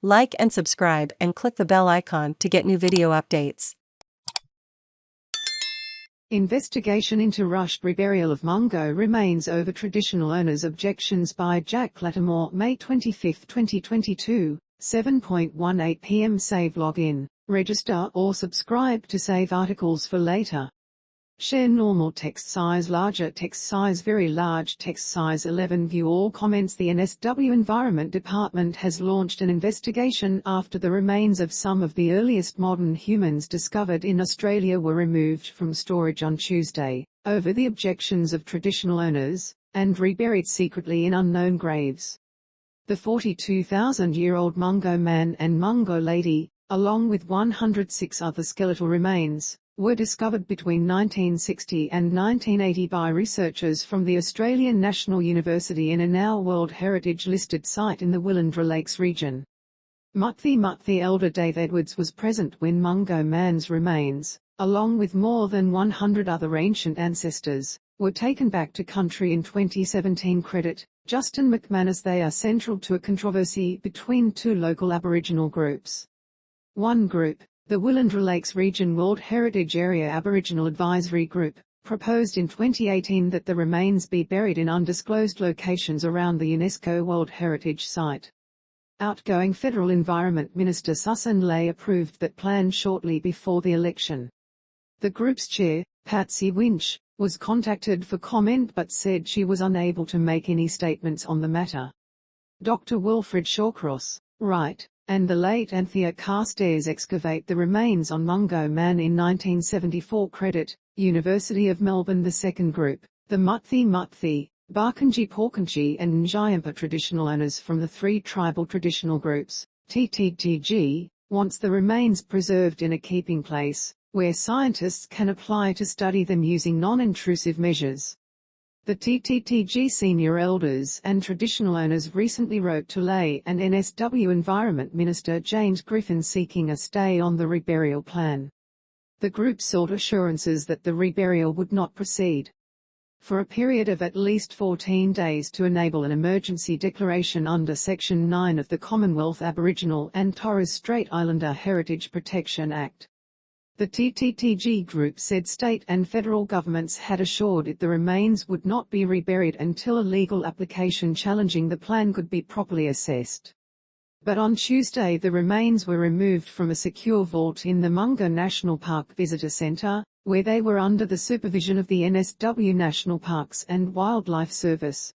Like and subscribe and click the bell icon to get new video updates. Investigation into rushed reburial of Mungo remains over traditional owners' objections by Jack Lattimore, May 25, 2022, 7:18 p.m. Save login, register or subscribe to save articles for later. Share normal text size, larger text size, very large text size 11. View all comments. The NSW Environment Department has launched an investigation after the remains of some of the earliest modern humans discovered in Australia were removed from storage on Tuesday, over the objections of traditional owners, and reburied secretly in unknown graves. The 42,000-year-old Mungo man and Mungo lady, along with 106 other skeletal remains, were discovered between 1960 and 1980 by researchers from the Australian National University in a now World Heritage listed site in the Willandra Lakes region. Mutthi elder Dave Edwards was present when Mungo man's remains, along with more than 100 other ancient ancestors, were taken back to country in 2017. Credit Justin McManus. They are central to a controversy between two local Aboriginal groups. One group, the Willandra Lakes Region World Heritage Area Aboriginal Advisory Group, proposed in 2018 that the remains be buried in undisclosed locations around the UNESCO World Heritage Site. Outgoing Federal Environment Minister Susan Ley approved that plan shortly before the election. The group's chair, Patsy Winch, was contacted for comment but said she was unable to make any statements on the matter. Dr. Wilfred Shawcross, Right, and the late Anthea Carstairs excavate the remains on Mungo Man in 1974. Credit University of Melbourne. The second group, the Mutthi, Barkindji Porkindji and Njayampa traditional owners from the three tribal traditional groups, TTTG, wants the remains preserved in a keeping place, where scientists can apply to study them using non-intrusive measures. The TTTG senior elders and traditional owners recently wrote to Ley and NSW Environment Minister James Griffin seeking a stay on the reburial plan. The group sought assurances that the reburial would not proceed for a period of at least 14 days to enable an emergency declaration under Section 9 of the Commonwealth Aboriginal and Torres Strait Islander Heritage Protection Act. The TTTG group said state and federal governments had assured it the remains would not be reburied until a legal application challenging the plan could be properly assessed. But on Tuesday the remains were removed from a secure vault in the Mungo National Park Visitor Centre, where they were under the supervision of the NSW National Parks and Wildlife Service.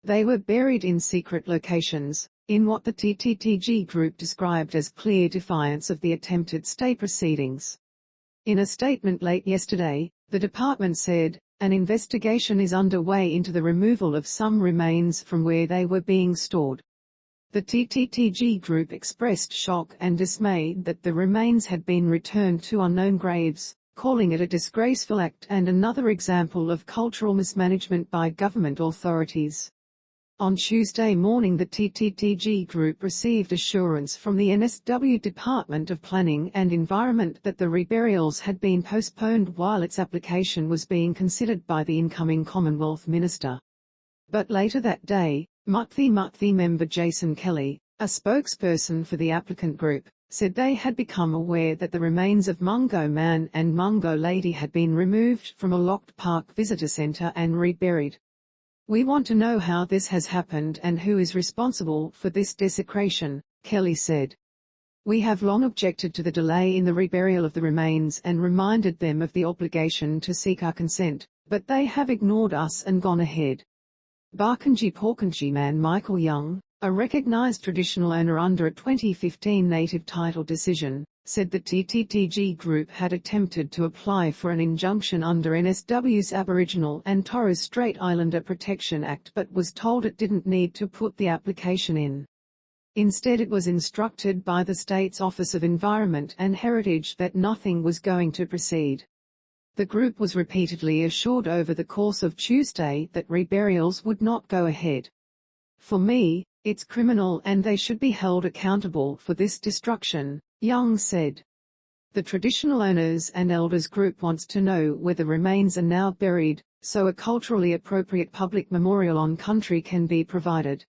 They were buried in secret locations, in what the TTTG group described as clear defiance of the attempted stay proceedings. In a statement late yesterday, the department said, an investigation is underway into the removal of some remains from where they were being stored. The TTTG group expressed shock and dismay that the remains had been returned to unknown graves, calling it a disgraceful act and another example of cultural mismanagement by government authorities. On Tuesday morning the TTTG group received assurance from the NSW Department of Planning and Environment that the reburials had been postponed while its application was being considered by the incoming Commonwealth Minister. But later that day, Mutthi member Jason Kelly, a spokesperson for the applicant group, said they had become aware that the remains of Mungo Man and Mungo Lady had been removed from a locked park visitor centre and reburied. We want to know how this has happened and who is responsible for this desecration, Kelly said. We have long objected to the delay in the reburial of the remains and reminded them of the obligation to seek our consent, but they have ignored us and gone ahead. Barkindji Porkindji man Michael Young, a recognised traditional owner under a 2015 native title decision, said the TTTG group had attempted to apply for an injunction under NSW's Aboriginal and Torres Strait Islander Protection Act but was told it didn't need to put the application in. Instead it was instructed by the state's Office of Environment and Heritage that nothing was going to proceed. The group was repeatedly assured over the course of Tuesday that reburials would not go ahead. For me, it's criminal and they should be held accountable for this destruction, Young said. The traditional owners and elders group wants to know where the remains are now buried, so a culturally appropriate public memorial on country can be provided.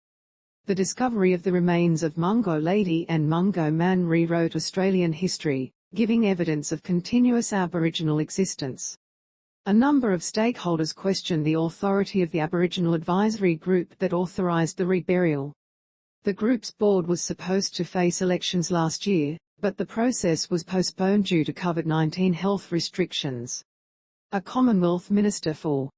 The discovery of the remains of Mungo Lady and Mungo Man rewrote Australian history, giving evidence of continuous Aboriginal existence. A number of stakeholders questioned the authority of the Aboriginal advisory group that authorised the reburial. The group's board was supposed to face elections last year, but the process was postponed due to COVID-19 health restrictions. A Commonwealth Minister for